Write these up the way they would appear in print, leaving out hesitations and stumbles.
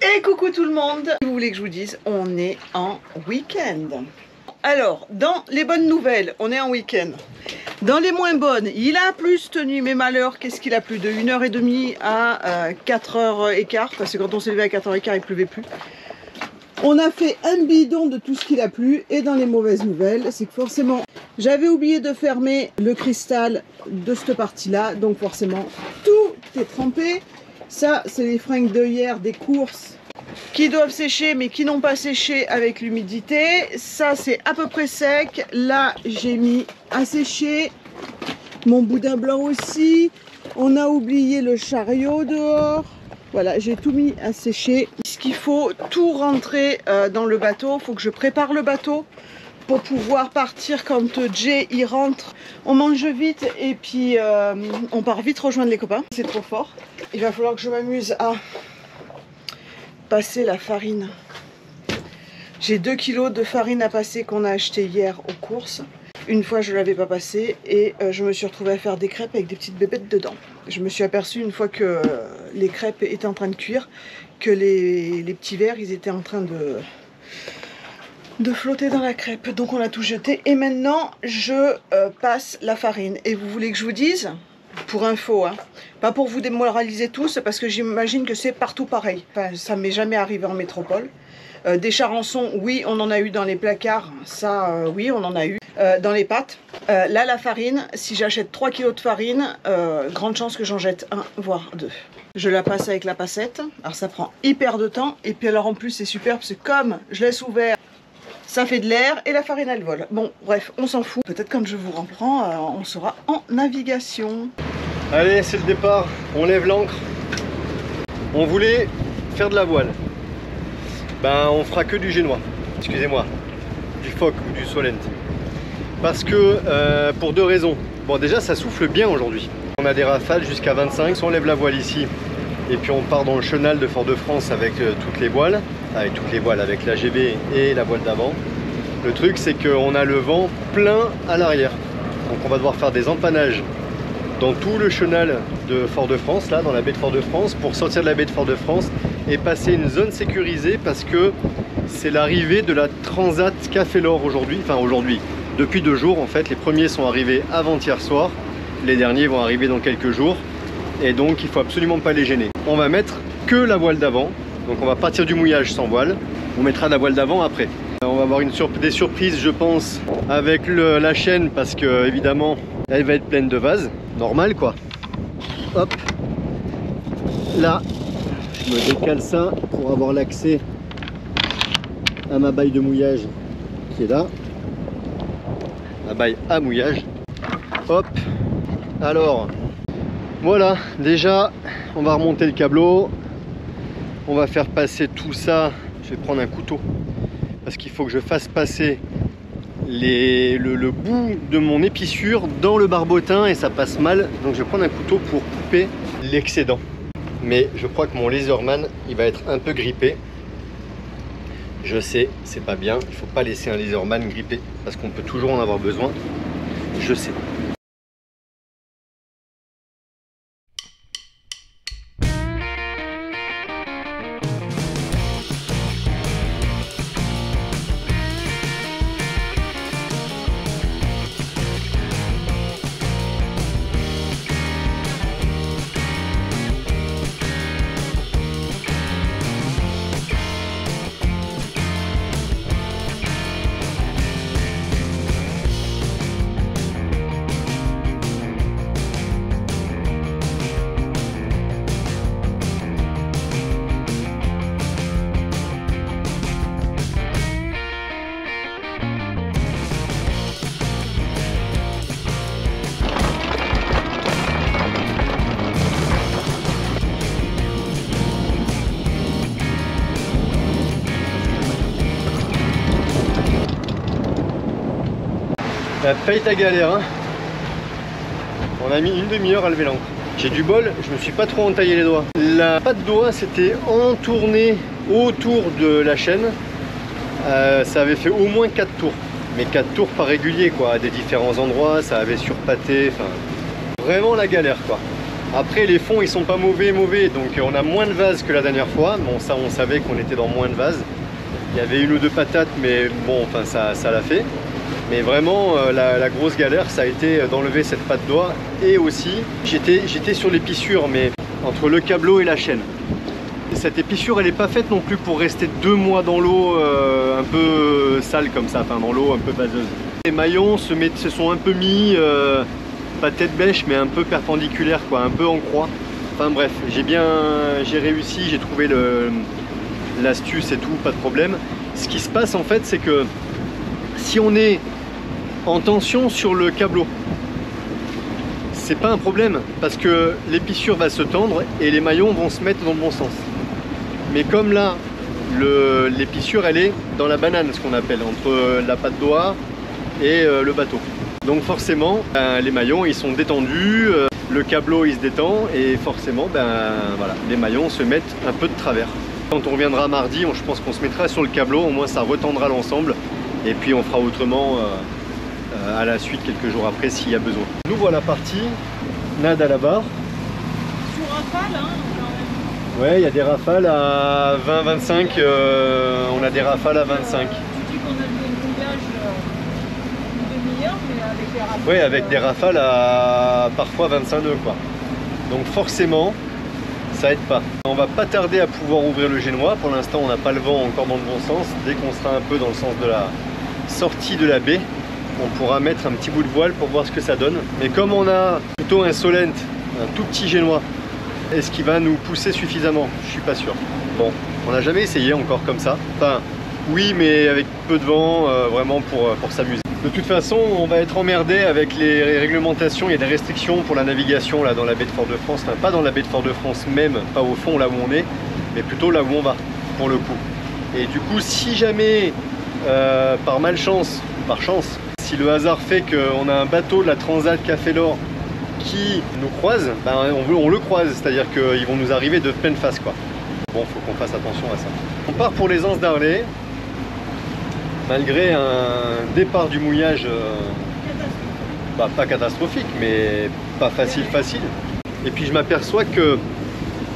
Et coucou tout le monde. Vous voulez que je vous dise, on est en week-end. Alors, dans les bonnes nouvelles, on est en week-end. Dans les moins bonnes, il a plus tenu, mais malheur, qu'est-ce qu'il a plu de 1h30 à 4h15, parce que quand on s'est levé à 4h15, il pleuvait plus. On a fait un bidon de tout ce qu'il a plu. Et dans les mauvaises nouvelles, c'est que forcément, j'avais oublié de fermer le cristal de cette partie-là. Donc forcément, tout est trempé. Ça, c'est les fringues de hier des courses qui doivent sécher, mais qui n'ont pas séché avec l'humidité. Ça, c'est à peu près sec. Là, j'ai mis à sécher. Mon boudin blanc aussi. On a oublié le chariot dehors. Voilà, j'ai tout mis à sécher. Ce qu'il faut, tout rentrer dans le bateau. Il faut que je prépare le bateau pour pouvoir partir quand Jay y rentre. On mange vite et puis on part vite rejoindre les copains. C'est trop fort. Il va falloir que je m'amuse à passer la farine. J'ai 2 kilos de farine à passer qu'on a acheté hier aux courses. Une fois, je ne l'avais pas passé et je me suis retrouvée à faire des crêpes avec des petites bébêtes dedans. Je me suis aperçue une fois que les crêpes étaient en train de cuire, que les petits verres, ils étaient en train de flotter dans la crêpe. Donc on a tout jeté et maintenant, je passe la farine. Et vous voulez que je vous dise, pour info, hein, pas pour vous démoraliser tous, parce que j'imagine que c'est partout pareil. Enfin, ça m'est jamais arrivé en métropole. Des charançons, oui, on en a eu dans les placards. Ça, oui, on en a eu. Dans les pâtes. Là, la farine, si j'achète 3 kg de farine, grande chance que j'en jette 1, voire 2. Je la passe avec la passette. Alors ça prend hyper de temps. Et puis alors en plus, c'est super parce que comme je laisse ouvert, ça fait de l'air et la farine, elle vole. Bon, bref, on s'en fout. Peut-être quand je vous reprends, on sera en navigation. Allez, c'est le départ. On lève l'ancre. On voulait faire de la voile. Ben, on fera que du génois. Excusez-moi. Du phoque ou du solent. Parce que, pour 2 raisons. Bon, déjà, ça souffle bien aujourd'hui. On a des rafales jusqu'à 25. Si on lève la voile ici, et puis on part dans le chenal de Fort-de-France avec toutes les voiles, avec l'AGB et la voile d'avant. Le truc, c'est qu'on a le vent plein à l'arrière. Donc on va devoir faire des empannages dans tout le chenal de Fort-de-France, là, dans la baie de Fort-de-France, pour sortir de la baie de Fort-de-France et passer une zone sécurisée parce que c'est l'arrivée de la Transat Café L'Or aujourd'hui. Enfin, aujourd'hui. Depuis 2 jours en fait, les premiers sont arrivés avant-hier soir, les derniers vont arriver dans quelques jours et donc il faut absolument pas les gêner. On va mettre que la voile d'avant, donc on va partir du mouillage sans voile, on mettra la voile d'avant après. On va avoir des surprises je pense avec la chaîne parce que évidemment elle va être pleine de vases, normal quoi. Hop, là je me décale ça pour avoir l'accès à ma baille de mouillage qui est là. La baille à mouillage. Hop. Alors, voilà. Déjà, on va remonter le câbleau. On va faire passer tout ça. Je vais prendre un couteau parce qu'il faut que je fasse passer le bout de mon épissure dans le barbotin et ça passe mal. Donc je vais prendre un couteau pour couper l'excédent. Mais je crois que mon laserman, il va être un peu grippé. Je sais, c'est pas bien, il faut pas laisser un laserman gripper parce qu'on peut toujours en avoir besoin. Je sais. Paye ta galère hein. On a mis une demi-heure à lever l'ancre. J'ai du bol, je me suis pas trop entaillé les doigts. La patte d'oie s'était entournée autour de la chaîne. Ça avait fait au moins 4 tours. Mais 4 tours pas réguliers quoi, à des différents endroits, ça avait surpâté, enfin vraiment la galère quoi. Après les fonds ils sont pas mauvais, donc on a moins de vases que la dernière fois. Bon ça on savait qu'on était dans moins de vases. Il y avait une ou deux patates, mais bon enfin ça l'a fait. Mais vraiment la grosse galère ça a été d'enlever cette patte d'oie. Et aussi j'étais sur l'épissure, mais entre le câbleau et la chaîne. Cette épissure elle n'est pas faite non plus pour rester 2 mois dans l'eau un peu sale comme ça, enfin dans l'eau un peu baseuse. Les maillons se sont un peu mis, pas tête bêche mais un peu perpendiculaire quoi, un peu en croix. Enfin bref, j'ai réussi, j'ai trouvé l'astuce et tout, pas de problème. Ce qui se passe en fait c'est que si on est en tension sur le câbleau, c'est pas un problème parce que l'épissure va se tendre et les maillons vont se mettre dans le bon sens. Mais comme là, l'épissure elle est dans la banane, ce qu'on appelle, entre la patte d'oie et le bateau. Donc forcément, les maillons ils sont détendus, le câbleau il se détend et forcément voilà, les maillons se mettent un peu de travers. Quand on reviendra mardi, je pense qu'on se mettra sur le câbleau, au moins ça retendra l'ensemble et puis on fera autrement à la suite quelques jours après s'il y a besoin. Nous voilà partis, nade à la barre. Sur rafale, hein, quand même. Ouais, il y a des rafales à 20-25, on a des rafales à 25. Tu dis qu'on a le mouillage une demi-heure, mais avec des rafales... Oui, avec des rafales à parfois 25 nœuds, quoi. Donc forcément, ça aide pas. On va pas tarder à pouvoir ouvrir le génois. Pour l'instant, on n'a pas le vent encore dans le bon sens. Dès qu'on sera un peu dans le sens de la sortie de la baie, on pourra mettre un petit bout de voile pour voir ce que ça donne. Mais comme on a plutôt un Solent, un tout petit génois, est-ce qu'il va nous pousser suffisamment? Je suis pas sûr. Bon, on n'a jamais essayé encore comme ça. Enfin, oui, mais avec peu de vent, vraiment pour s'amuser. De toute façon, on va être emmerdé avec les réglementations. Il y a des restrictions pour la navigation là dans la baie de Fort-de-France. Enfin, pas dans la baie de Fort-de-France même, pas au fond là où on est, mais plutôt là où on va, pour le coup. Et du coup, si jamais, par malchance, par chance, si le hasard fait qu'on a un bateau de la Transat Café l'Or qui nous croise, on le croise, c'est-à-dire qu'ils vont nous arriver de pleine face quoi. Bon, faut qu'on fasse attention à ça. On part pour les Anses d'Arlet, malgré un départ du mouillage pas catastrophique, mais pas facile. Et puis je m'aperçois que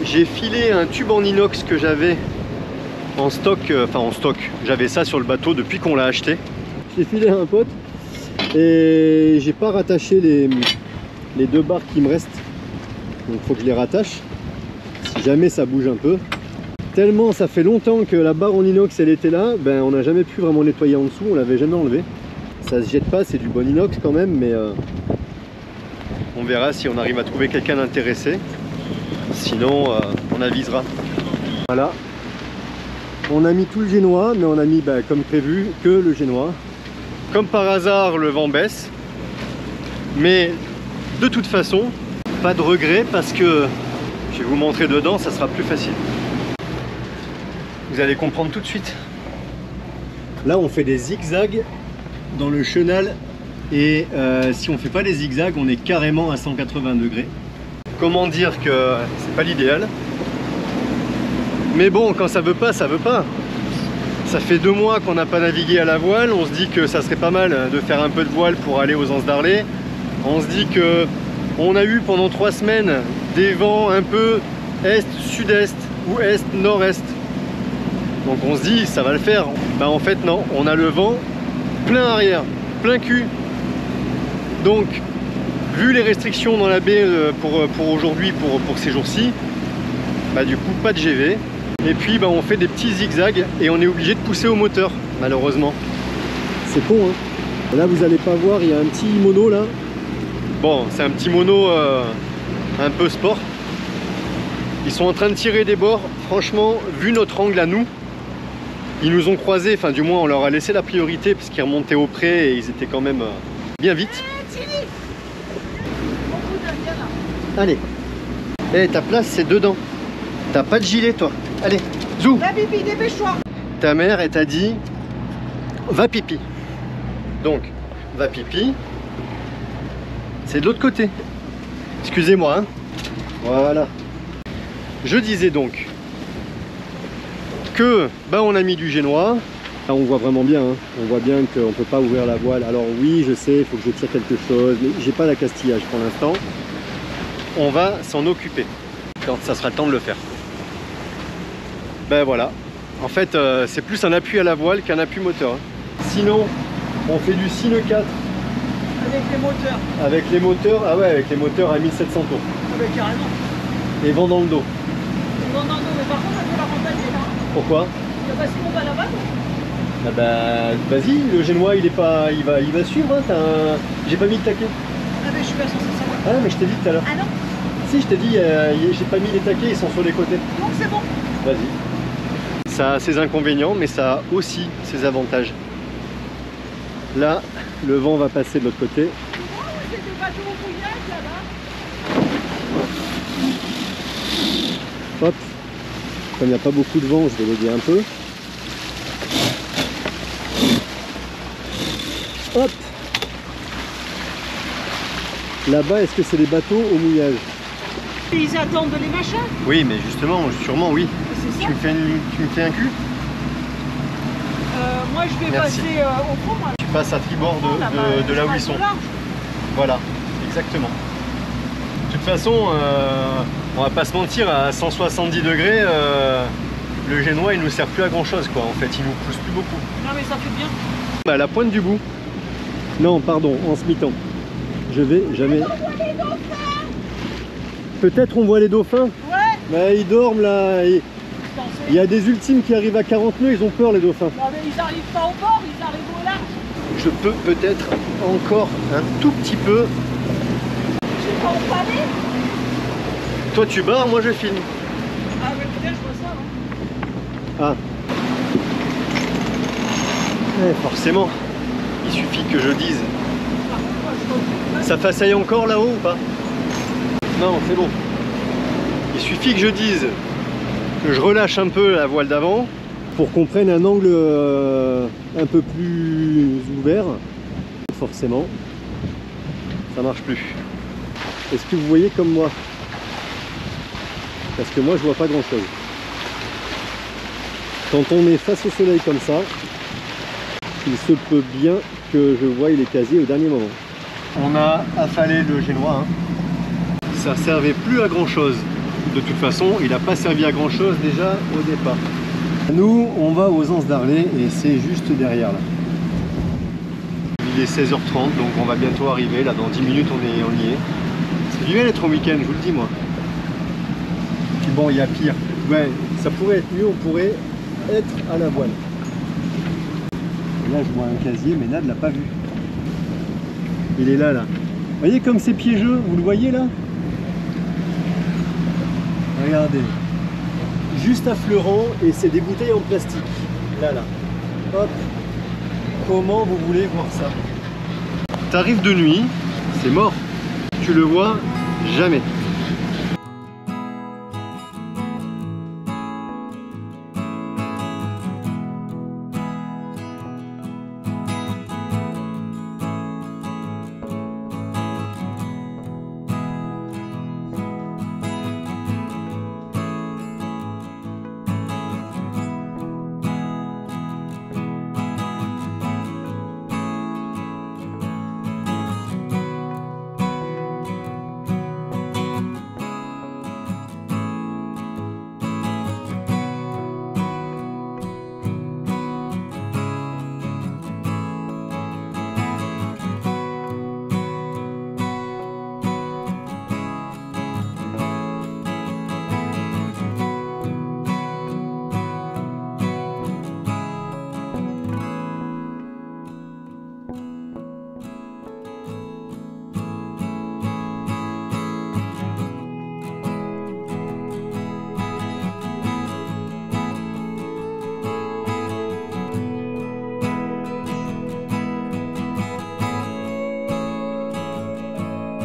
j'ai filé un tube en inox que j'avais en stock, j'avais ça sur le bateau depuis qu'on l'a acheté. J'ai filé à un pote et j'ai pas rattaché les 2 barres qui me restent, donc il faut que je les rattache si jamais ça bouge un peu. Tellement ça fait longtemps que la barre en inox elle était là, on n'a jamais pu vraiment nettoyer en dessous, on l'avait jamais enlevé. Ça se jette pas, c'est du bon inox quand même, mais on verra si on arrive à trouver quelqu'un d'intéressé. Sinon on avisera. Voilà, on a mis tout le génois, mais on a mis comme prévu que le génois. Comme par hasard le vent baisse, mais de toute façon pas de regret parce que je vais vous montrer dedans, ça sera plus facile. Vous allez comprendre tout de suite. Là on fait des zigzags dans le chenal et si on fait pas des zigzags on est carrément à 180 degrés. Comment dire que c'est pas l'idéal, mais bon, quand ça veut pas, ça veut pas. Ça fait 2 mois qu'on n'a pas navigué à la voile, on se dit que ça serait pas mal de faire un peu de voile pour aller aux Anses d'Arlet. On se dit que on a eu pendant 3 semaines des vents un peu est-sud-est ou est-nord-est. Donc on se dit ça va le faire. En fait non, on a le vent plein arrière, plein cul. Donc vu les restrictions dans la baie pour aujourd'hui, pour ces jours-ci, du coup pas de GV. Et puis on fait des petits zigzags et on est obligé de pousser au moteur, malheureusement. C'est con hein. Là vous allez pas voir, il y a un petit mono là. Bon, c'est un petit mono un peu sport. Ils sont en train de tirer des bords. Franchement, vu notre angle à nous, ils nous ont croisés, enfin du moins on leur a laissé la priorité parce qu'ils remontaient au pré et ils étaient quand même bien vite. Allez. Ta place c'est dedans. T'as pas de gilet toi. Allez, zou. Va pipi, dépêche-toi. Ta mère elle t'a dit va pipi. Donc, va pipi. C'est de l'autre côté. Excusez-moi hein. Voilà. Je disais donc que on a mis du génois. Là on voit vraiment bien, hein. On voit bien qu'on ne peut pas ouvrir la voile. Alors oui je sais, il faut que je tire quelque chose, mais j'ai pas la castillage pour l'instant. on va s'en occuper quand ça sera le temps de le faire. Ben voilà, en fait c'est plus un appui à la voile qu'un appui moteur. Sinon, on fait du Sine 4. Avec les moteurs. Avec les moteurs, ah ouais, avec les moteurs à 1700 tours. Ah bah carrément. Et vent dans le dos. Non, mais par contre, on peut la remplacer là. Pourquoi? Parce qu'on va là-bas. Ah bah vas-y, le génois il est pas. Il va suivre, hein, j'ai pas mis le taquet. Ah mais je suis pas censé savoir. Ah mais je t'ai dit tout à l'heure. Ah non? Si je t'ai dit, j'ai pas mis les taquets, ils sont sur les côtés. Donc c'est bon. Vas-y. Ça a ses inconvénients, mais ça a aussi ses avantages. Là, le vent va passer de l'autre côté. Oh, c'est des bateaux au mouillage là-bas. Hop. Comme il n'y a pas beaucoup de vent, je vais l'aider un peu. Hop. Là-bas, est-ce que c'est des bateaux au mouillage? Ils attendent les machins. Oui, mais justement, sûrement oui. C'est ça. Tu me fais un cul? Moi je vais Merci. passer au fond. Moi. Tu passes à tribord de là où ils sont. Voilà, exactement. De toute façon, on va pas se mentir, à 170 degrés, le génois il nous sert plus à grand chose quoi. En fait, il nous pousse plus beaucoup. Non mais ça fait bien. Bah, la pointe du bout. Non, pardon, en se mi-temps. Je vais jamais. Peut-être on voit les dauphins. Ouais. Mais ils dorment là. Il y a des ultimes qui arrivent à 40 nœuds, ils ont peur les dauphins. Non mais ils arrivent pas au bord, ils arrivent au large. Je peux peut-être encore un tout petit peu. J'ai pas au palais. Toi tu barres, moi je filme. Ah mais peut-être je vois ça. Hein. Ah. Ouais, forcément, il suffit que je dise. Ça façaille encore là-haut ou pas? Non, c'est bon. Il suffit que je dise que je relâche un peu la voile d'avant pour qu'on prenne un angle un peu plus ouvert. Forcément, ça marche plus. Est-ce que vous voyez comme moi? Parce que moi je vois pas grand chose. Quand on est face au soleil comme ça, il se peut bien que je voie les casiers au dernier moment. On a affalé le génois, hein. Ça servait plus à grand chose. De toute façon, il n'a pas servi à grand chose déjà au départ. Nous, on va aux Anses d'Arlet et c'est juste derrière là. Il est 16h30, donc on va bientôt arriver. Là, dans 10 minutes, on y est. C'est du bien d'être au week-end, je vous le dis moi. Puis bon, il y a pire. Ouais, ça pourrait être mieux, on pourrait être à la voile. Et là, je vois un casier, mais Nad l'a pas vu. Il est là, là. Vous voyez comme c'est piégeux, vous le voyez là? Regardez. Juste à fleurant et c'est des bouteilles en plastique. Là, là. Hop. Comment vous voulez voir ça? T'arrives de nuit, c'est mort. Tu le vois jamais.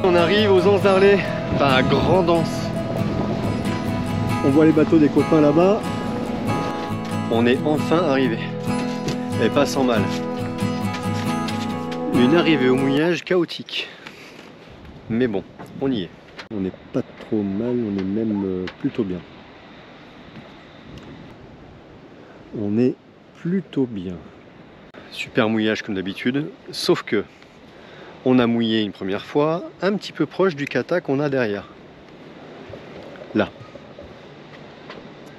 On arrive aux Anses d'Arlet, enfin à Grande Anse. On voit les bateaux des copains là-bas. On est enfin arrivé. Et pas sans mal. Une arrivée au mouillage chaotique. Mais bon, on y est. On n'est pas trop mal, on est même plutôt bien. On est plutôt bien. Super mouillage comme d'habitude, sauf que on a mouillé une première fois, un petit peu proche du kata qu'on a derrière. Là.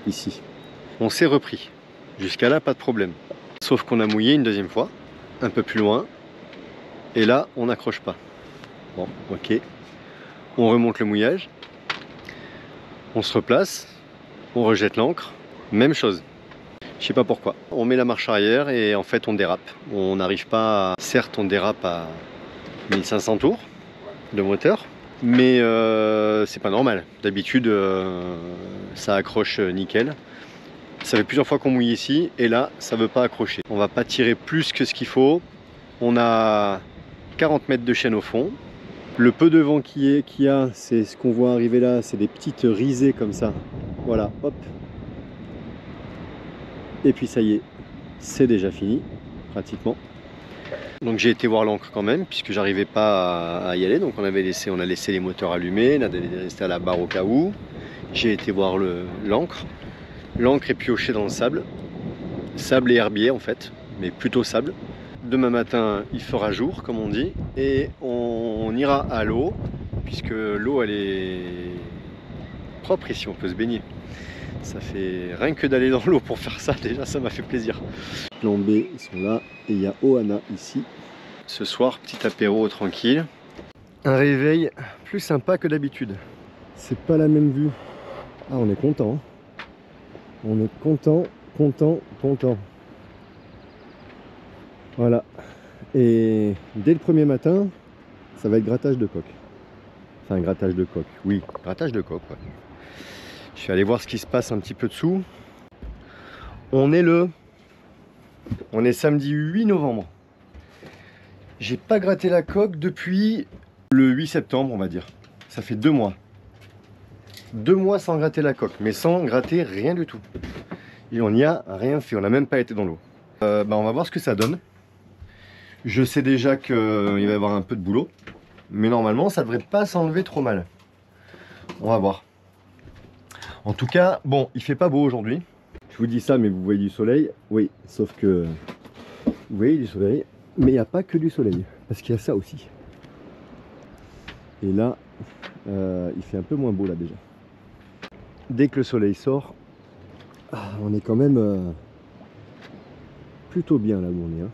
Ici. On s'est repris. Jusqu'à là, pas de problème. Sauf qu'on a mouillé une deuxième fois, un peu plus loin. Et là, on n'accroche pas. Bon, ok. On remonte le mouillage. On se replace. On rejette l'ancre. Même chose. Je sais pas pourquoi. On met la marche arrière et en fait on dérape. On n'arrive pas à... Certes on dérape à 1500 tours de moteur, mais c'est pas normal. D'habitude ça accroche nickel. Ça fait plusieurs fois qu'on mouille ici et là ça veut pas accrocher. On va pas tirer plus que ce qu'il faut. On a 40 mètres de chaîne au fond. Le peu de vent qu'il y a, c'est ce qu'on voit arriver là, c'est des petites risées comme ça. Voilà, hop. Et puis ça y est, c'est déjà fini, pratiquement. Donc j'ai été voir l'ancre quand même, puisque j'arrivais pas à y aller. Donc on a laissé les moteurs allumés, on est resté à la barre au cas où. J'ai été voir l'ancre. L'ancre est piochée dans le sable. Sable et herbier en fait, mais plutôt sable. Demain matin, il fera jour, comme on dit, et on ira à l'eau, puisque l'eau elle est propre ici, on peut se baigner. Ça fait rien que d'aller dans l'eau pour faire ça, déjà ça m'a fait plaisir. Plan B, ils sont là, et il y a Ohana ici. Ce soir, petit apéro tranquille. Un réveil plus sympa que d'habitude. C'est pas la même vue. Ah, on est content. On est content. Voilà. Et dès le premier matin, ça va être grattage de coque. Enfin, grattage de coque. Oui, grattage de coque, ouais. Je suis allé voir ce qui se passe un petit peu dessous. On est samedi 8 novembre. J'ai pas gratté la coque depuis le 8 septembre, on va dire. Ça fait 2 mois. 2 mois sans gratter la coque, mais sans gratter rien du tout. Et on n'y a rien fait, on n'a même pas été dans l'eau. On va voir ce que ça donne. Je sais déjà qu'il va y avoir un peu de boulot, mais normalement ça devrait pas s'enlever trop mal. On va voir. En tout cas, bon, il fait pas beau aujourd'hui. Je vous dis ça, mais vous voyez du soleil. Oui, sauf que vous voyez du soleil, mais il n'y a pas que du soleil, parce qu'il y a ça aussi. Et là, il fait un peu moins beau là déjà. Dès que le soleil sort, on est quand même plutôt bien là où on est. Hein.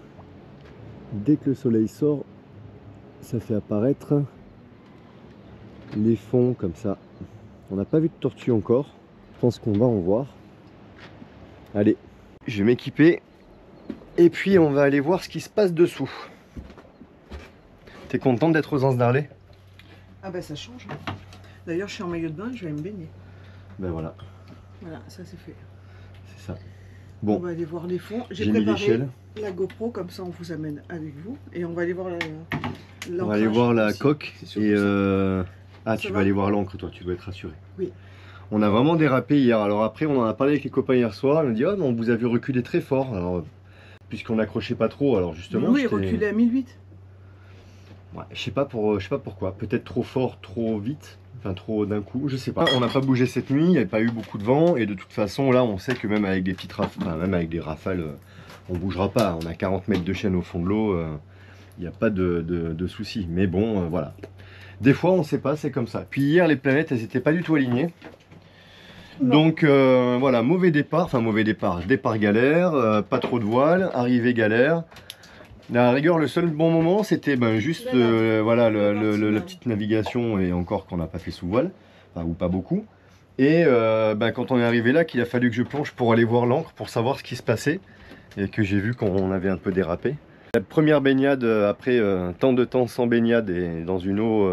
Dès que le soleil sort, ça fait apparaître les fonds comme ça. On n'a pas vu de tortue encore. Je pense qu'on va en voir. Allez, je vais m'équiper. Et puis on va aller voir ce qui se passe dessous. T'es contente d'être aux Anses d'Arlet? Ah bah ça change. D'ailleurs je suis en maillot de bain, je vais me baigner. Ben voilà. Voilà, ça c'est fait. C'est ça. Bon. On va aller voir les fonds. J'ai mis préparé l'échelle. La GoPro, comme ça on vous amène avec vous. Et on va aller voir on va aller voir la aussi. coque. Et ah, tu vas aller voir l'ancre, toi, tu dois être rassuré. Oui. On a vraiment dérapé hier. Alors après, on en a parlé avec les copains hier soir. On a dit, oh, mais on vous a vu reculer très fort. Alors, puisqu'on n'accrochait pas trop, alors justement. Oui, reculer à 1008. Ouais, je sais pas pourquoi. Peut-être trop fort, trop vite. Enfin, trop d'un coup, je sais pas. On n'a pas bougé cette nuit, il n'y avait pas eu beaucoup de vent. Et de toute façon, là, on sait que même avec des petites rafales, enfin, même avec des rafales, on bougera pas. On a 40 mètres de chaîne au fond de l'eau. Il n'y a pas de soucis. Mais bon, voilà. Des fois, on ne sait pas, c'est comme ça. Puis hier, les planètes, elles n'étaient pas du tout alignées. Non. Donc, voilà, mauvais départ. Enfin, mauvais départ. Départ galère, pas trop de voile, arrivée galère. À la rigueur, le seul bon moment, c'était juste voilà, la petite navigation, et encore qu'on n'a pas fait sous voile, enfin, ou pas beaucoup. Et quand on est arrivé là, qu'il a fallu que je plonge pour aller voir l'ancre, pour savoir ce qui se passait, et que j'ai vu qu'on avait un peu dérapé. La première baignade après tant de temps sans baignade et dans une eau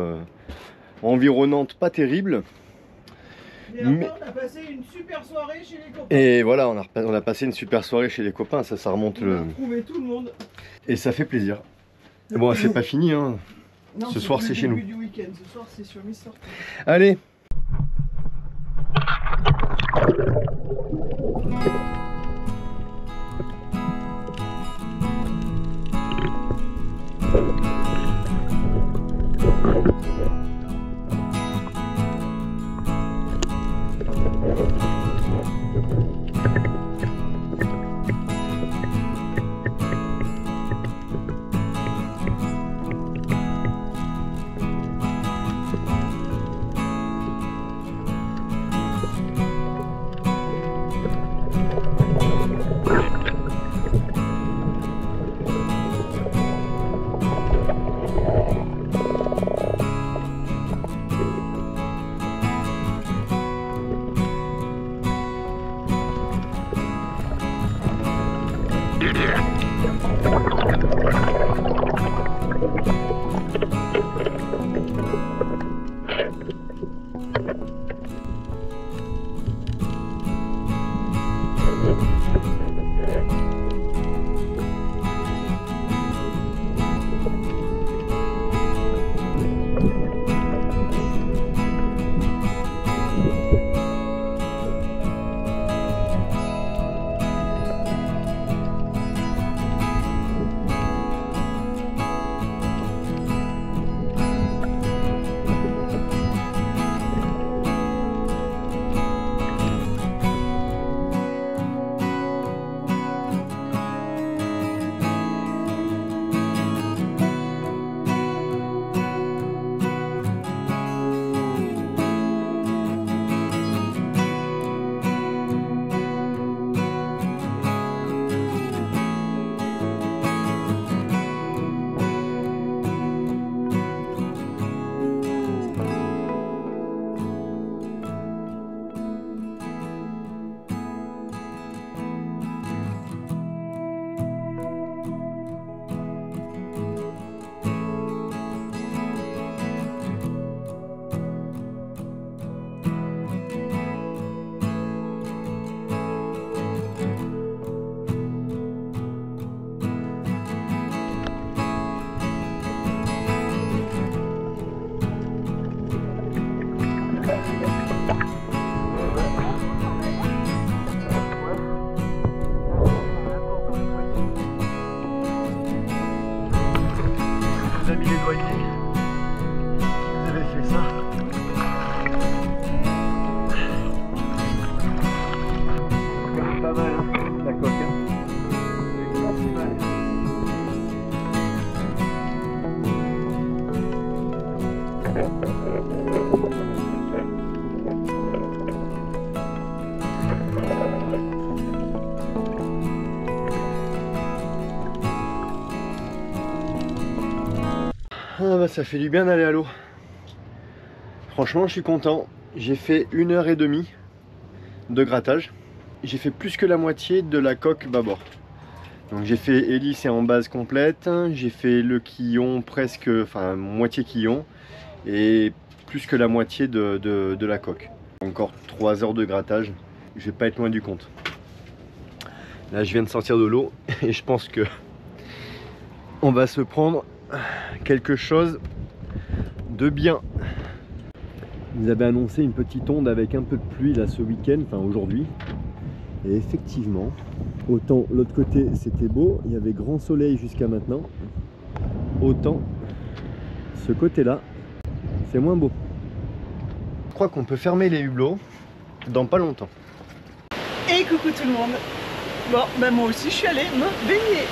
environnante pas terrible. Mais on a passé une super soirée chez les copains. Et voilà, on a passé une super soirée chez les copains, ça remonte on a retrouvé tout le monde. Et ça fait plaisir. Bon, c'est pas fini, hein. Non, ce soir c'est chez nous. Du week-end. Ce soir c'est sur Mister. Allez. Ah bah ça fait du bien d'aller à l'eau. Franchement je suis content. J'ai fait 1h30 de grattage. J'ai fait plus que la moitié de la coque bâbord. Donc j'ai fait hélice et en base complète. J'ai fait le quillon presque, enfin moitié quillon. Et plus que la moitié de la coque. Encore 3 heures de grattage. Je vais pas être loin du compte. Là je viens de sortir de l'eau et je pense que on va se prendre quelque chose de bien. Ils avaient annoncé une petite onde avec un peu de pluie là ce week-end, enfin aujourd'hui. Et effectivement, autant l'autre côté c'était beau, il y avait grand soleil jusqu'à maintenant, autant ce côté-là c'est moins beau. Je crois qu'on peut fermer les hublots dans pas longtemps. Et coucou tout le monde. Bon, ben moi aussi je suis allée me baigner.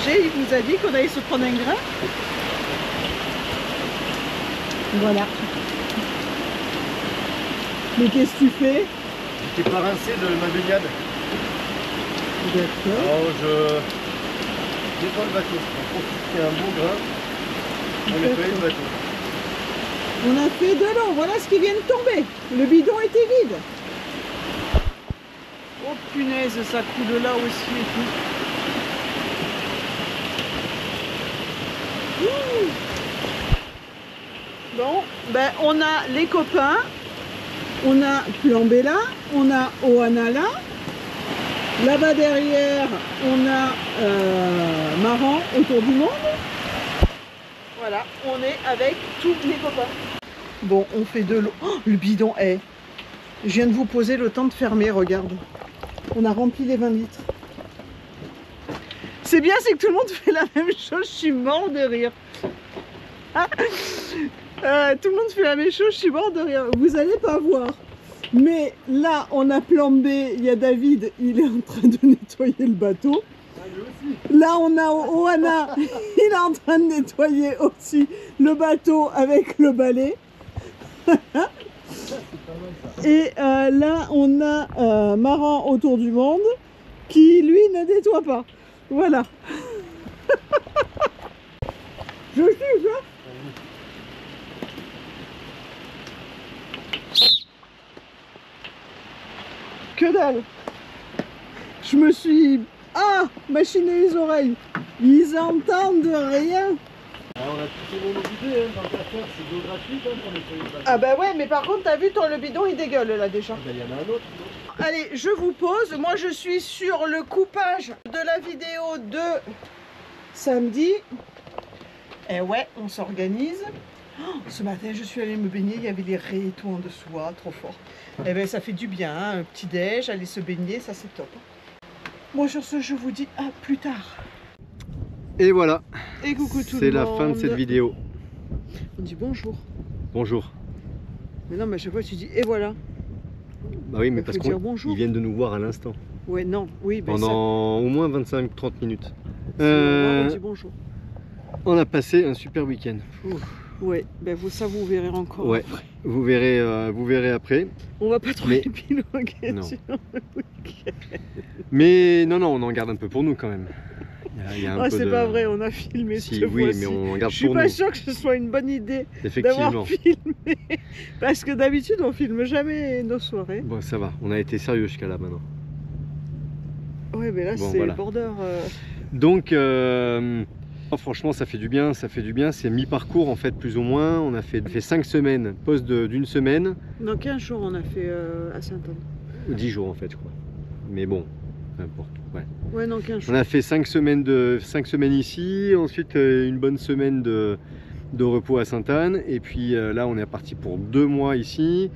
Jay vous a dit qu'on allait se prendre un grain. Voilà. Mais qu'est-ce que tu fais? Je t'ai pas rincé de ma baignade. D'accord. Alors je détends le bateau. On profite qu'il y a un bon grain pour nettoyer le bateau. On a fait de l'eau, voilà ce qui vient de tomber. Le bidon était vide. Oh punaise, ça coule là aussi et tout. Ouh. Bon, ben on a les copains, on a Plambella, on a Ohana là. Là-bas derrière, on a Maran autour du monde. Voilà, on est avec tous les copains. Bon, on fait de l'eau. Oh, le bidon est. Je viens de vous poser le temps de fermer, regarde. On a rempli les 20 litres. C'est bien, c'est que tout le monde fait la même chose. Je suis mort de rire. Ah, tout le monde fait la même chose, je suis mort de rire. Vous n'allez pas voir. Mais là, on a plombé. Il y a David, il est en train de nettoyer le bateau. Là, on a Ohana, il est en train de nettoyer aussi le bateau avec le balai. Et là, on a Maran autour du monde qui, lui, ne nettoie pas. Voilà. Je suis là. Que dalle. Je me suis Ah, machiner les oreilles. Ils entendent rien. Alors, on a tout le monde vidé, hein, dans l'affaire, c'est de gratuit hein, pour nettoyer le bâtiment. Ah bah ouais, mais par contre, t'as vu, le bidon, il dégueule là déjà. Il y en a un autre. Allez, je vous pose. Moi, je suis sur le coupage de la vidéo de samedi. Et ouais, on s'organise. Oh, ce matin, je suis allée me baigner, il y avait les raies et tout en dessous, ah, trop fort. Eh bien, ça fait du bien, hein, un petit déj, aller se baigner, ça c'est top. Moi, sur ce, je vous dis à plus tard. Et voilà, Et coucou tout le monde. c'est la fin de cette vidéo. On dit bonjour. Bonjour. Mais non, mais à chaque fois, tu dis et voilà. Bah oui, mais Faut parce dire bonjour. qu'ils viennent de nous voir à l'instant. Ouais, non, oui. Ben Pendant au moins 25-30 minutes. on dit bonjour. On a passé un super week-end. Ouais, ben ça vous verrez encore. Ouais, vous verrez après. On va pas trop Mais... épiloguer Non. sur le week-end. Mais non, on en garde un peu pour nous quand même. Il y a un Ah, peu c'est de... pas vrai, on a filmé Si, cette oui, fois-ci. mais on en garde Je suis pour pas nous. sûre que ce soit une bonne idée Effectivement. d'avoir filmé. Parce que d'habitude, on filme jamais nos soirées. Bon, ça va, on a été sérieux jusqu'à là maintenant. Ouais, mais là, Bon, c'est voilà. border. Donc, franchement, ça fait du bien, C'est mi-parcours en fait, plus ou moins. On a fait 5 semaines, pause d'une semaine. Dans 15 jours, on a fait à Sainte-Anne. 10 jours en fait, je crois. Mais bon, peu importe. Ouais. Ouais, dans 15 jours. On a fait 5 semaines ici, ensuite une bonne semaine de repos à Sainte-Anne, et puis là on est parti pour 2 mois ici.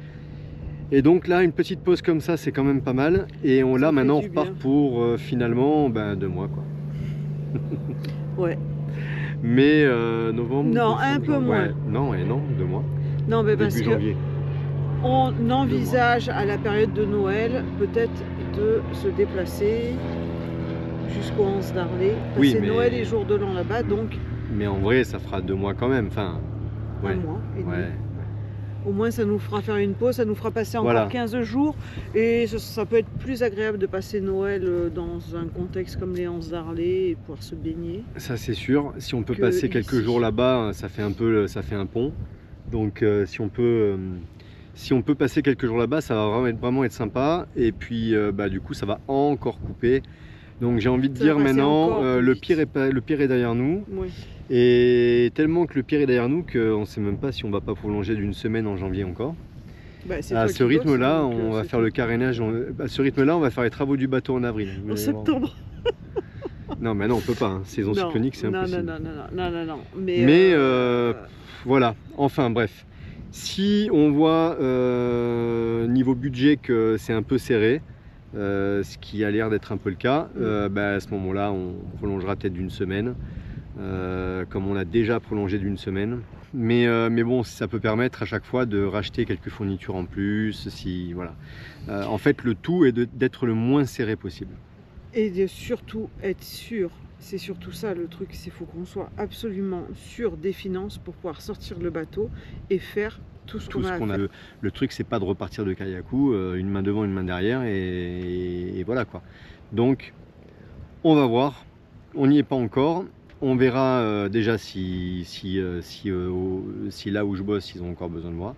Et donc là, une petite pause comme ça, c'est quand même pas mal. Et là maintenant on repart pour finalement 2 mois quoi. Ouais. Mais novembre. Non, décembre, un peu janvier. moins. Ouais, non, 2 mois. Non, mais parce Début que janvier. on envisage à la période de Noël peut-être de se déplacer jusqu'au 11 d'Arlé. Oui, C'est mais- Noël et jour de l'an là-bas, donc Mais en vrai, ça fera 2 mois quand même. Enfin, ouais. un mois et demi. Ouais. Au moins, ça nous fera faire une pause, ça nous fera passer encore Voilà. 15 jours. Et ça peut être plus agréable de passer Noël dans un contexte comme les 11 d'Arlé et pouvoir se baigner. Ça c'est sûr. Si on peut Que passer quelques ici. jours là-bas, ça fait un pont. Donc si on peut passer quelques jours là-bas, ça va vraiment être sympa. Et puis du coup, ça va encore couper. Donc j'ai envie de Ça dire va passer maintenant, encore plus le vite. pire est derrière nous. Oui. Et tellement que le pire est derrière nous qu'on ne sait même pas si on va pas prolonger d'une semaine en janvier encore. Bah, c'est À toi ce qui bosses, rythme-là, donc, on va c'est faire le carénage. À ce rythme-là, on va faire les travaux du bateau en avril. Vous en allez voir. septembre. Non, mais non, on peut pas. Hein. Saison Non, cyclonique, c'est non, impossible. non. Mais voilà, enfin bref. Si on voit niveau budget que c'est un peu serré, ce qui a l'air d'être un peu le cas, à ce moment-là, on prolongera peut-être d'une semaine, comme on l'a déjà prolongé d'une semaine. Mais bon, ça peut permettre à chaque fois de racheter quelques fournitures en plus. Voilà. En fait, le tout est d'être le moins serré possible. Et de surtout être sûr, c'est surtout ça le truc, c'est qu'il faut qu'on soit absolument sûr des finances pour pouvoir sortir le bateau et faire tout ce qu'on a à faire. Le truc, c'est pas de repartir de Kayaku, une main devant, une main derrière, et voilà quoi. Donc, on va voir. On n'y est pas encore. On verra déjà si là où je bosse, ils ont encore besoin de moi.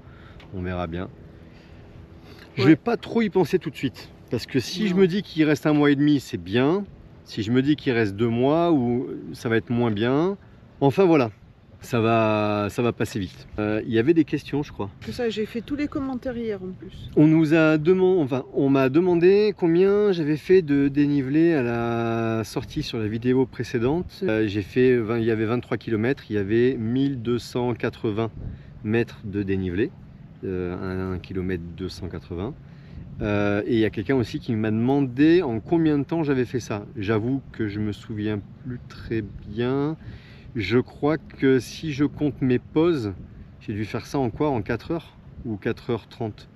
On verra bien. Je vais pas trop y penser tout de suite. Parce que si je me dis qu'il reste 1 mois et demi, c'est bien. Si je me dis qu'il reste 2 mois, ou ça va être moins bien. Enfin voilà, ça va passer vite. Il y avait des questions, je crois. Que ça, j'ai fait tous les commentaires hier en plus. On m'a demandé combien j'avais fait de dénivelé à la sortie sur la vidéo précédente. Il y avait 23 km, il y avait 1280 mètres de dénivelé. 1 km 280. Et il y a quelqu'un aussi qui m'a demandé en combien de temps j'avais fait ça. J'avoue que je me souviens plus très bien. Je crois que si je compte mes pauses, j'ai dû faire ça en quoi? En 4 heures ou 4h30?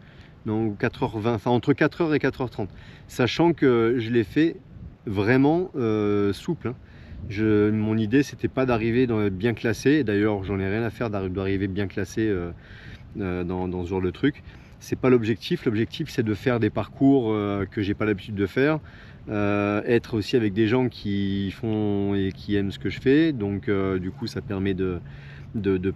Non, 4h20, enfin entre 4h et 4h30. Sachant que je l'ai fait vraiment souple. Hein. Mon idée, c'était pas d'arriver bien classé. D'ailleurs, j'en ai rien à faire d'arriver bien classé dans ce genre de truc. C'est pas l'objectif. L'objectif, c'est de faire des parcours que j'ai pas l'habitude de faire. Être aussi avec des gens qui font et qui aiment ce que je fais. Donc, du coup, ça permet de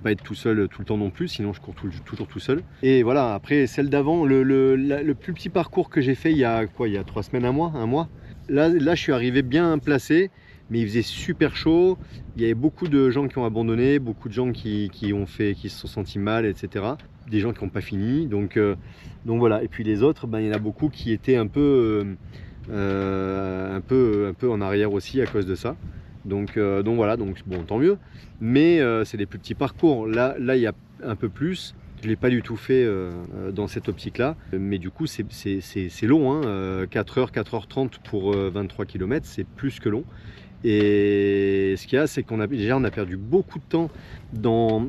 pas être tout seul tout le temps non plus. Sinon, je cours toujours tout seul. Et voilà. Après, celle d'avant, le plus petit parcours que j'ai fait il y a 3 semaines, un mois. là, je suis arrivé bien placé, mais il faisait super chaud. Il y avait beaucoup de gens qui ont abandonné, beaucoup de gens qui se sont sentis mal, etc. Des gens qui n'ont pas fini. Donc voilà. Et puis les autres, ben, il y en a beaucoup qui étaient un peu en arrière aussi à cause de ça. Donc voilà, donc bon, tant mieux. Mais c'est des plus petits parcours. Là, il y a un peu plus. Je ne l'ai pas du tout fait dans cette optique-là. Mais du coup, c'est long. Hein. 4h, 4h30 pour 23 km, c'est plus que long. Et ce qu'il y a, c'est qu'on a perdu beaucoup de temps dans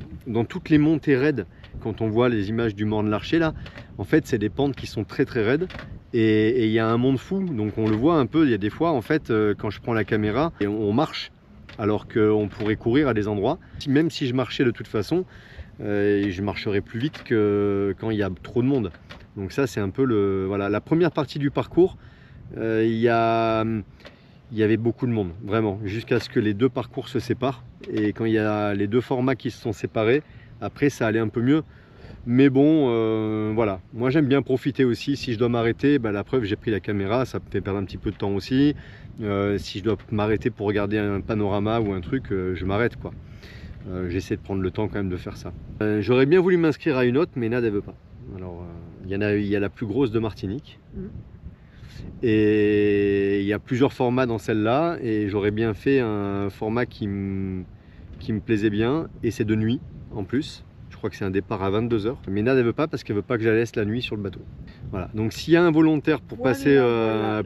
toutes les montées raides. Quand on voit les images du Morne-l'Archer, là, en fait, c'est des pentes qui sont très très raides. Et il y a un monde fou, donc on le voit un peu. Il y a des fois, en fait, quand je prends la caméra, et on marche, alors qu'on pourrait courir à des endroits. Même si je marchais de toute façon, je marcherais plus vite que quand il y a trop de monde. Donc ça, c'est un peu voilà, la première partie du parcours. Il y avait beaucoup de monde, vraiment, jusqu'à ce que les deux parcours se séparent. Et quand il y a les deux formats qui se sont séparés, après ça allait un peu mieux. Mais bon, voilà, moi j'aime bien profiter aussi. Si je dois m'arrêter, bah, la preuve, j'ai pris la caméra, ça me fait perdre un petit peu de temps aussi. Si je dois m'arrêter pour regarder un panorama ou un truc, je m'arrête, quoi. J'essaie de prendre le temps quand même de faire ça. J'aurais bien voulu m'inscrire à une autre, mais Nad, elle veut pas. Alors, il y a la plus grosse de Martinique. Et il y a plusieurs formats dans celle-là, et j'aurais bien fait un format qui me plaisait bien, et c'est de nuit en plus. Je crois que c'est un départ à 22h. Mais Nad, elle veut pas parce qu'elle veut pas que je la laisse la nuit sur le bateau. Voilà. Donc s'il y a un volontaire pour passer,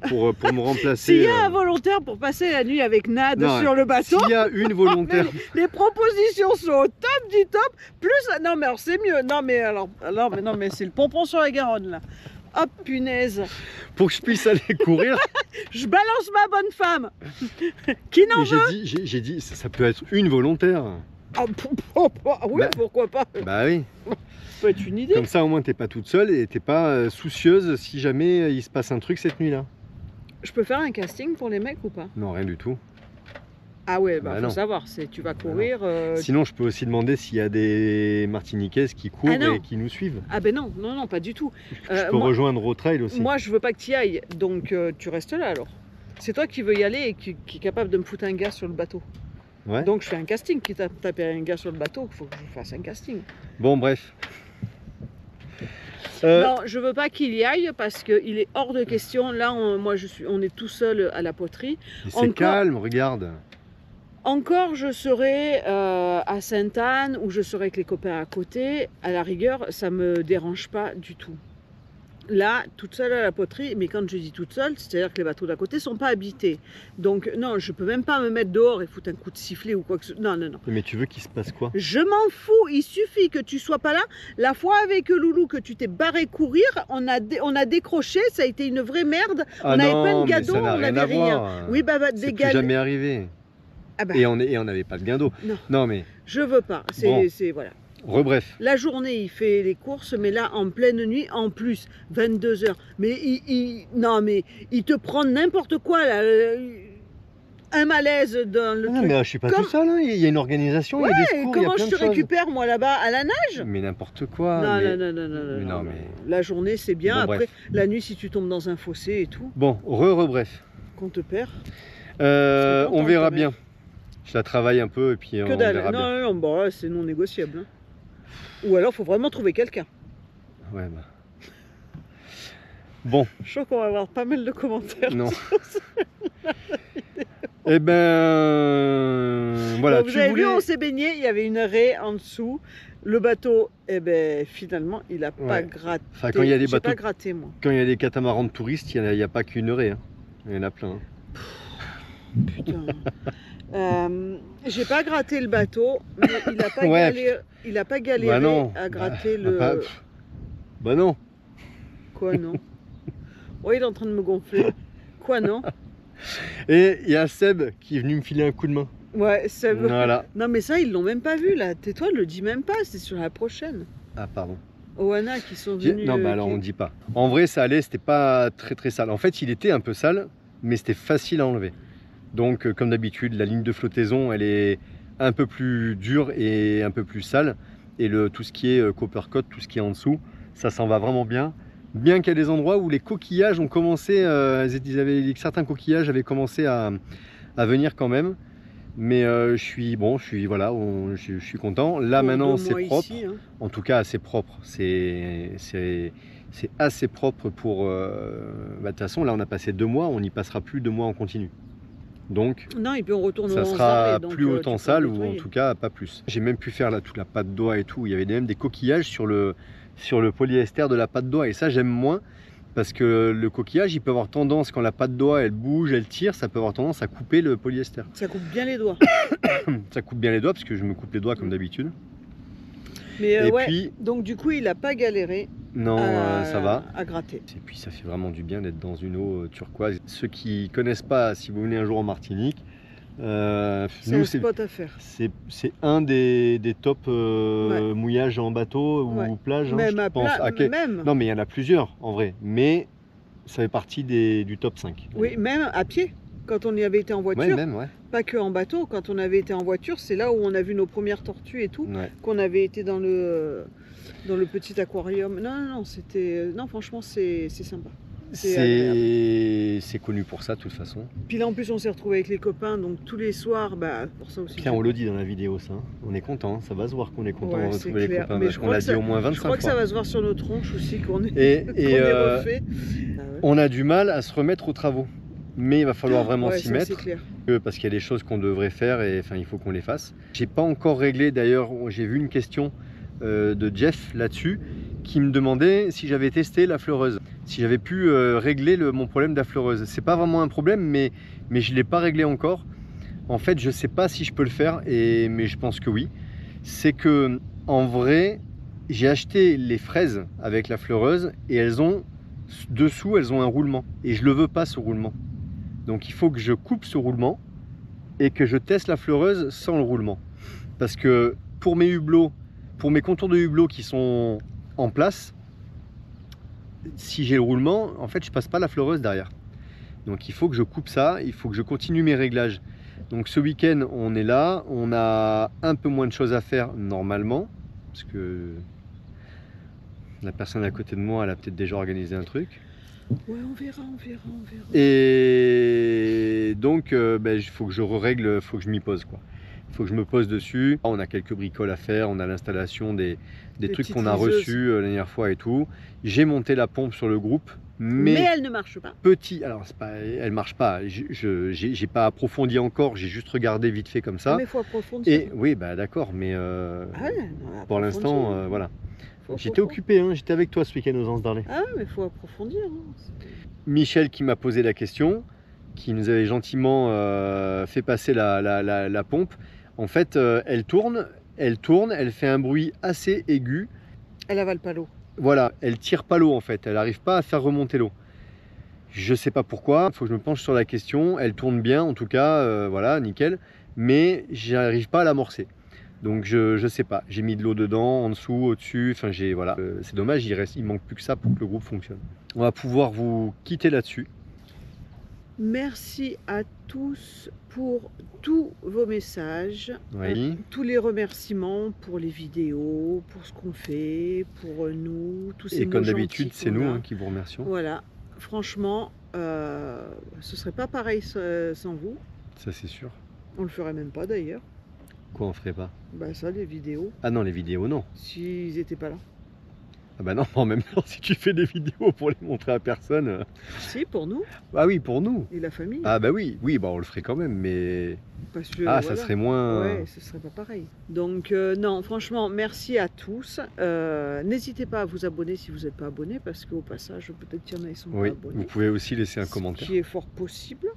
pour me remplacer... S'il y a un volontaire pour passer la nuit avec Nad sur le bateau... S'il y a une volontaire... les propositions sont au top du top. Plus... Non mais alors c'est mieux. Non mais c'est le pompon sur la Garonne là. Hop, punaise. Pour que je puisse aller courir. Je balance ma bonne femme. Qui n'en veut? J'ai dit, ça peut être une volontaire. Ah, oui, bah, pourquoi pas? Bah oui. Ça peut être une idée. Comme ça, au moins, t'es pas toute seule et t'es pas soucieuse si jamais il se passe un truc cette nuit-là. Je peux faire un casting pour les mecs ou pas? Non, rien du tout. Ah ouais, bah faut savoir, tu vas courir... Sinon, je peux aussi demander s'il y a des Martiniquaises qui courent et qui nous suivent. Ah ben non, pas du tout. Je peux rejoindre au trail aussi. Moi, je veux pas que tu y ailles, donc tu restes là alors. C'est toi qui veux y aller et qui est capable de me foutre un gars sur le bateau. Ouais. Donc je fais un casting, qui t'a tapé un gars sur le bateau, il faut que je fasse un casting. Bon, bref. Non, je veux pas qu'il y aille parce qu'il est hors de question. Là, on est tout seul à la poterie. C'est calme, regarde. Encore, je serai à Sainte-Anne ou je serai avec les copains à côté. À la rigueur, ça me dérange pas du tout. Là, toute seule à la poterie, mais quand je dis toute seule, c'est-à-dire que les bateaux d'à côté ne sont pas habités. Donc non, je peux même pas me mettre dehors et foutre un coup de sifflet ou quoi que ce soit. Non, non, non. Mais tu veux qu'il se passe quoi? Je m'en fous, il suffit que tu sois pas là. La fois avec Loulou que tu t'es barré courir, on a décroché, ça a été une vraie merde. Ah on n'avait pas de guindeau, on n'avait rien. Oui, bah des gars. C'est jamais arrivé. Ah bah. Et on n'avait pas de guindeau. Non. Non mais. Je veux pas. C'est voilà. Rebref. La journée, il fait les courses, mais là, en pleine nuit, en plus, 22h. Mais non, mais il te prend n'importe quoi, là. Un malaise dans le truc. Mais je suis pas tout seul, hein. Il y a une organisation, il y a des secours, comment je te récupère, moi, là-bas, à la nage? Mais n'importe quoi. Non, mais... La journée, c'est bien. Bon, après, bref. La nuit, si tu tombes dans un fossé et tout. Bon, rebref. Qu'on te perd. On verra bien. Je la travaille un peu et puis on verra bien. Non, bah, c'est non négociable. Hein. Ou alors, faut vraiment trouver quelqu'un. Ouais, bah. Bon. Je suis sûr qu'on va avoir pas mal de commentaires. Non. Eh ben, voilà. Donc, vous avez vu, on s'est baigné, il y avait une raie en dessous. Le bateau, eh ben, finalement, il n'a pas gratté. Enfin, quand il y a des bateaux, pas gratté, moi. Quand il y a des catamarans de touristes, il n'y a pas qu'une raie. Hein. Il y en a plein. Hein. Putain. J'ai pas gratté le bateau, mais il a pas galéré à gratter le... Bah non. Quoi non? Ouais, il est en train de me gonfler. Quoi non? Et il y a Seb qui est venu me filer un coup de main. Ouais, Seb. Voilà. Non mais ça, ils l'ont même pas vu là. Tais-toi, le dis même pas, c'est sur la prochaine. Ah pardon. Oana qui sont venus... Non, bah alors on dit pas. En vrai, ça allait, c'était pas très très sale. En fait, il était un peu sale, mais c'était facile à enlever. Donc, comme d'habitude, la ligne de flottaison, elle est un peu plus dure et un peu plus sale. Et tout ce qui est copper coat, tout ce qui est en dessous, ça s'en va vraiment bien. Bien qu'il y a des endroits où les coquillages ont commencé, certains coquillages avaient commencé à venir quand même. Mais je suis content. Là maintenant c'est propre. Ici, hein. En tout cas assez propre. C'est assez propre pour. De toute façon là on a passé 2 mois, on n'y passera plus 2 mois en continu. Donc non, et puis on retourne ça sera plus autant sale ou en tout cas pas plus. J'ai même pu faire là toute la pâte d'oie et tout. Il y avait même des coquillages sur le polyester de la pâte d'oie et ça j'aime moins. Parce que le coquillage, il peut avoir tendance, quand la pâte d'oie, elle bouge, elle tire, ça peut avoir tendance à couper le polyester. Ça coupe bien les doigts. Ça coupe bien les doigts, parce que je me coupe les doigts comme d'habitude. Mais puis, donc du coup, il n'a pas galéré ça va. À gratter. Et puis ça fait vraiment du bien d'être dans une eau turquoise. Ceux qui ne connaissent pas, si vous venez un jour en Martinique, c'est un spot à faire. C'est un des top mouillages en bateau ou plage, même je pense. Même. Non mais il y en a plusieurs en vrai, mais ça fait partie du top 5. Oui, même à pied, quand on y avait été en voiture. Pas que en bateau, quand on avait été en voiture, c'est là où on a vu nos premières tortues et tout, qu'on avait été dans le petit aquarium. Non, franchement c'est sympa. C'est connu pour ça de toute façon. Puis là en plus on s'est retrouvé avec les copains, donc tous les soirs, pour ça aussi. Tiens, on le dit dans la vidéo ça, on est content, ça va se voir qu'on est content de retrouver les copains. Mais on l'a dit au moins 25 fois. Je crois que ça va se voir sur nos tronches aussi qu'on est, refait. On a du mal à se remettre aux travaux, mais il va falloir vraiment s'y mettre. Clair. Parce qu'il y a des choses qu'on devrait faire et il faut qu'on les fasse. J'ai pas encore réglé, d'ailleurs j'ai vu une question de Jeff là-dessus qui me demandait si j'avais testé la fleureuse, si j'avais pu régler mon problème de la fleureuse. C'est pas vraiment un problème, mais je l'ai pas réglé encore. En fait, je sais pas si je peux le faire, mais je pense que oui. C'est que en vrai, j'ai acheté les fraises avec la fleureuse et dessous elles ont un roulement et je le veux pas ce roulement. Donc il faut que je coupe ce roulement et que je teste la fleureuse sans le roulement. Parce que pour mes hublots, pour mes contours de hublot qui sont en place, si j'ai le roulement, en fait je passe pas la fleureuse derrière. Donc il faut que je coupe ça, il faut que je continue mes réglages. Donc ce week-end on est là, on a un peu moins de choses à faire normalement, parce que la personne à côté de moi elle a peut-être déjà organisé un truc. Ouais, on verra. Et donc il faut que je règle, il faut que je m'y pose quoi. Il faut que je me pose dessus. On a quelques bricoles à faire, on a l'installation des trucs qu'on a reçus la dernière fois et tout. J'ai monté la pompe sur le groupe, mais elle ne marche pas. Alors elle marche pas. J'ai pas approfondi encore, j'ai juste regardé vite fait comme ça. Mais il faut approfondir. Et oui, d'accord, mais pour l'instant, voilà. J'étais occupé, hein, j'étais avec toi ce week-end aux Anses d'Arlay. Ah mais il faut approfondir. Michel qui m'a posé la question, qui nous avait gentiment fait passer la pompe. En fait, elle tourne, elle fait un bruit assez aigu. Elle avale pas l'eau. Voilà, elle tire pas l'eau en fait, elle n'arrive pas à faire remonter l'eau. Je sais pas pourquoi, il faut que je me penche sur la question. Elle tourne bien, en tout cas, voilà, nickel. Mais j'arrive pas à l'amorcer. Donc je sais pas, j'ai mis de l'eau dedans, en dessous, au-dessus, enfin voilà. C'est dommage, il manque plus que ça pour que le groupe fonctionne. On va pouvoir vous quitter là-dessus. Merci à tous pour tous vos messages, tous les remerciements pour les vidéos, pour ce qu'on fait, pour nous, tous ces mots gentils. Et comme d'habitude, c'est nous qui vous remercions. Voilà, franchement, ce serait pas pareil sans vous. Ça c'est sûr. On le ferait même pas d'ailleurs. Quoi on ferait pas? Ça, les vidéos. Ah non, les vidéos non. S'ils étaient pas là. Ah bah non, en même temps, si tu fais des vidéos pour les montrer à personne... Si, pour nous. Ah oui, pour nous. Et la famille. Ah bah oui, on le ferait quand même, mais... Parce que, ça serait moins... Ouais, ce serait pas pareil. Donc non, franchement, merci à tous. N'hésitez pas à vous abonner si vous n'êtes pas abonné, parce qu'au passage, peut-être qu'il y en a qui sont pas abonnés. Vous pouvez aussi laisser un commentaire. Ce qui est fort possible.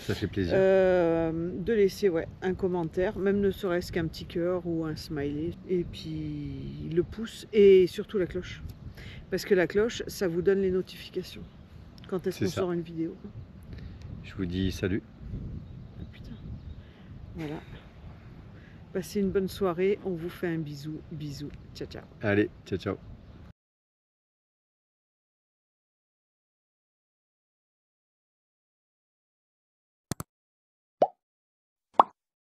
Ça fait plaisir. De laisser un commentaire, même ne serait-ce qu'un petit cœur ou un smiley. Et puis le pouce et surtout la cloche. Parce que la cloche, ça vous donne les notifications. Quand est-ce qu'on sort une vidéo. Je vous dis salut. Ah, putain. Voilà. Passez une bonne soirée. On vous fait un bisou. Bisous. Ciao, ciao. Allez, ciao, ciao.